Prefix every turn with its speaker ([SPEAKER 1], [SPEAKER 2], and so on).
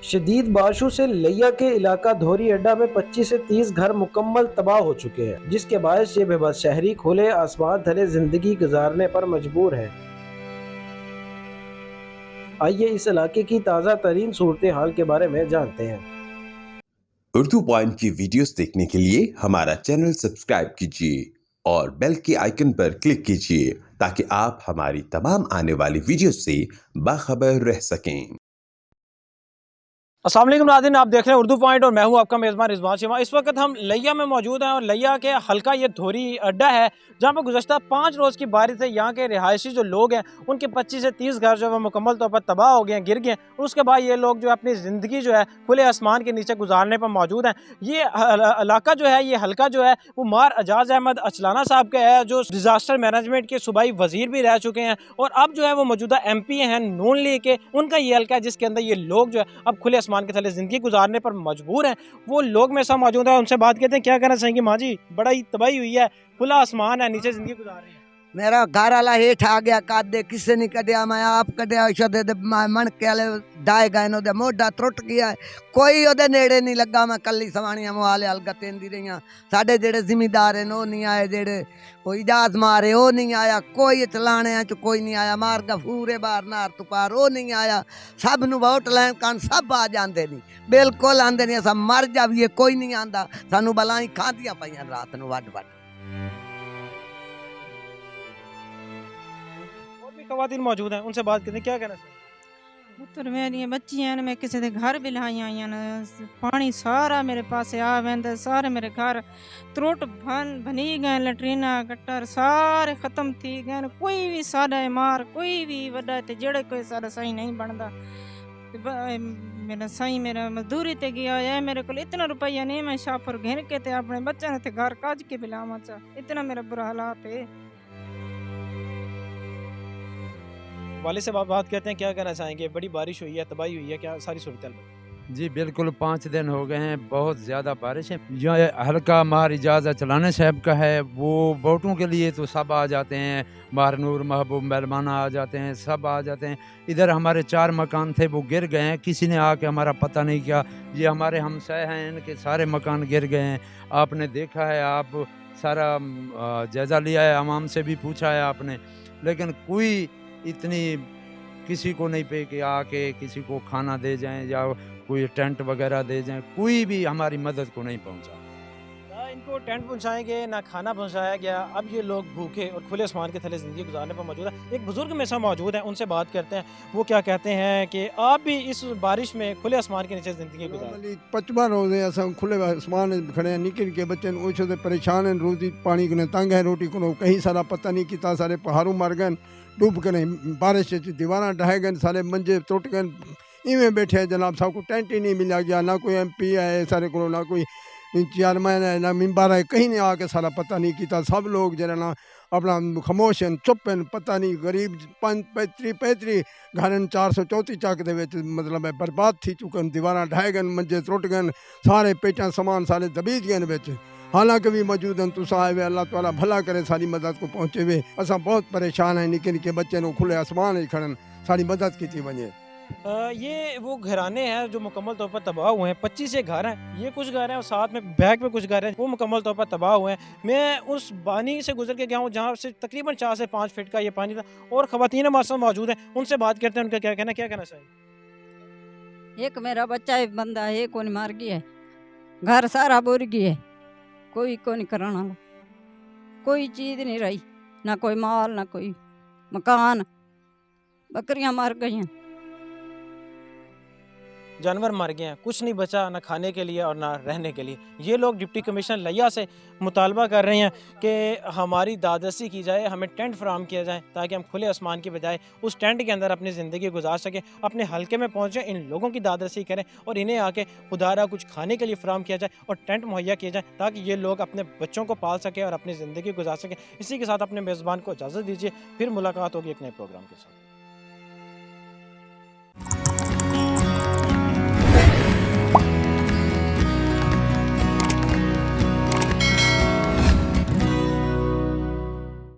[SPEAKER 1] शदीद बारिशों से लिया के इलाका धोरी अड्डा में 25 से 30 घर मुकम्मल तबाह हो चुके हैं, जिसके बायस ये बेबस शहरी खुले आसमान तले जिंदगी गुजारने पर मजबूर है। आइए इस इलाके की ताज़ा तरीन सूरत हाल के बारे में जानते हैं।
[SPEAKER 2] उर्दू पॉइंट की वीडियोस देखने के लिए हमारा चैनल सब्सक्राइब कीजिए और बेल के आइकन पर क्लिक कीजिए ताकि आप हमारी तमाम आने वाली वीडियोस से बाखबर रह सकें।
[SPEAKER 3] अस्सलाम वालेकुम नाज़रीन, आप देख रहे हैं उर्दू पॉइंट और मैं हूं आपका मेज़बान रिजवान शर्मा। इस वक्त हम लिया में मौजूद हैं और लिया के हल्का ये धोरी अड्डा है जहां पर गुज़श्ता 5 रोज़ की बारिश से यहाँ के रिहायशी जो लोग हैं उनके 25 से 30 घर जो है मुकम्मल तौर पर तबाह हो गए हैं, गिर गए हैं। और उसके बाद ये लोग जो है अपनी ज़िंदगी जो है खुले आसमान के नीचे गुजारने पर मौजूद हैं। ये इलाका जो है, ये हल्का जो है वो मार एजाज अहमद अचलाना साहब का है, जो डिज़ास्टर मैनेजमेंट के सूबाई वज़ीर भी रह चुके हैं और अब जो है वो मौजूदा MP हैं नून लीग के। उनका ये हल्का है जिसके अंदर ये लोग जो है अब खुले आसमान के थले ज़िंदगी गुजारने पर मजबूर हैं। वो लोग मेरे साथ मौजूद हैं, उनसे बात करते हैं क्या कहना चाहेंगे। माँ जी, बड़ा ही तबाही हुई है, खुला आसमान है, नीचे ज़िंदगी गुजार रहे हैं।
[SPEAKER 4] मेरा घर वाला हेठ आ गया, कादे किसी ने कटिया, मैं आप कटिया, मणके वाले डाए गए ने मोढा त्रुट गया है, कोई ओदे नेड़े नहीं लगा। मैं कली सवाणियां मुहाले अलग तेंदी रही। साडे जेड़े जिमीदार हैं वो नहीं आए, जेड़े कोई इजाज मारे वो नहीं आया, कोई चलाने च कोई नहीं आया, मार गफूरे बार नार तुपार वो नहीं आया। सब नूं वोट लैन कान सब आ जाते नहीं, बिल्कुल आंदे नहीं। अस मर जाइए कोई नहीं आंदा, सानू बलाई खादियां पाइयां रात नूं वड वड।
[SPEAKER 3] खवातीन मौजूद हैं, उनसे बात करते हैं क्या कहना चाहिए।
[SPEAKER 5] पुत्र मेरी बच्चियां ने मैं किसी के घर भी लाई आई न, पानी सारा मेरे पास आ वेंदा, सारे मेरे घर त्रुट बनी गए, लटरीना गटर सारे खत्म थी गए। कोई भी साडा मार कोई भी वड्डा ते जेड़े कोई सारा सही नहीं बनता। मेरा सही मेरा मजदूरी ते गया है, मेरे को इतना रुपया नहीं मैं शापर घेर के ते अपने बच्चे ने घर काज के बिलावा चा, इतना मेरा बुरा हालात है।
[SPEAKER 3] वाले से बात करते हैं क्या कहना चाहेंगे। बड़ी बारिश हुई है, तबाही हुई है, क्या सारी सूरत
[SPEAKER 6] जी बिल्कुल, 5 दिन हो गए हैं, बहुत ज़्यादा बारिश है। यह हल्का मार इजाज़त चलाने साहब का है, वो वोटों के लिए तो सब आ जाते हैं, मारनूर महबूब मेहमाना आ जाते हैं, सब आ जाते हैं। इधर हमारे 4 मकान थे वो गिर गए हैं, किसी ने आके हमारा पता नहीं किया। ये हमारे हमसाए हैं, इनके सारे मकान गिर गए हैं। आपने देखा है, आप सारा जायज़ा लिया है, आवाम से भी पूछा है आपने, लेकिन कोई इतनी किसी को नहीं पे कि आके किसी को खाना दे जाएं या कोई टेंट वगैरह दे जाएं, कोई भी हमारी मदद को नहीं पहुंचा।
[SPEAKER 3] ना इनको टेंट पहुंचाएंगे ना खाना पहुंचाया गया। अब ये लोग भूखे और खुले आसमान के थले ज़िंदगी गुजारने पर मौजूद है। एक बुजुर्ग मेरे साथ मौजूद है, उनसे बात करते हैं वो क्या कहते हैं कि आप भी इस बारिश में खुले आसमान के नीचे ज़िंदगी गुजार।
[SPEAKER 7] 55 रोज़ है अस खुले आसमान खड़े हैं, निके निके बच्चे ओछो परेशान हैं, रोज़ी पानी को तंग है, रोटी को कहीं सारा पता नहीं किता, सारे पहाड़ों मर गए, डूब गए बारिश दीवार ढह गए, सारे मंजे टुट गए, इवें बैठे जनाब। साहब को टेंट ही नहीं मिला गया, ना कोई MP है सारे को, ना कोई चेयरमैन है, ना मेंबर है, कहीं ने आके सारा पता नहीं किया। सब लोग जरा ना अपना खामोश हैं, चुप हैं, पता नहीं। गरीब 35 घर 434 चक दे मतलब है बर्बाद थी चुके, दीवार ढह गए, मंजे त्रुट गए, सारे पेटा समान सारे दबीज गए बिच। हालांकि भी मौजूद हैं, तुस आए वे, अल्लाह ताला भला करे सारी मदद को पहुँचे वे। असा बहुत परेशान हैं, निके निके बच्चे को खुले आसमान खड़न सारी मदद की वजे।
[SPEAKER 3] ये वो घराने हैं जो मुकम्मल तौर पर तबाह हुए हैं। 25 से घर हैं, ये कुछ घर हैं और साथ में बैक में कुछ घर हैं वो मुकम्मल तौर पर तबाह हुए हैं। मैं उस पानी से गुजर के गया हूँ जहाँ से तकरीबन 4 से 5 फीट का ये पानी था और ख़वातीन हमारे साथ मौजूद हैं, उनसे बात करते हैं उनका क्या कहना चाहिए।
[SPEAKER 5] एक मेरा बच्चा एक बंदा है, कौन मार गया है, घर सारा बुर गया है, कोई कौन कराना, कोई चीज़ नहीं रही, ना कोई माल ना कोई मकान, बकरियां मर गई हैं,
[SPEAKER 3] जानवर मर गए हैं, कुछ नहीं बचा ना खाने के लिए और ना रहने के लिए। ये लोग डिप्टी कमिश्नर लिया से मुतालबा कर रहे हैं कि हमारी दादरसी की जाए, हमें टेंट फराम किया जाए ताकि हम खुले आसमान की बजाय उस टेंट के अंदर अपनी ज़िंदगी गुजार सकें, अपने हल्के में पहुँचें, इन लोगों की दादरसी करें और इन्हें आके खुदारा कुछ खाने के लिए फराम किया जाए और टेंट मुहैया किया जाए ताकि ये लोग अपने बच्चों को पाल सकें और अपनी ज़िंदगी गुजार सकें। इसी के साथ अपने मेज़बान को इजाज़त दीजिए, फिर मुलाकात होगी एक नए प्रोग्राम के साथ।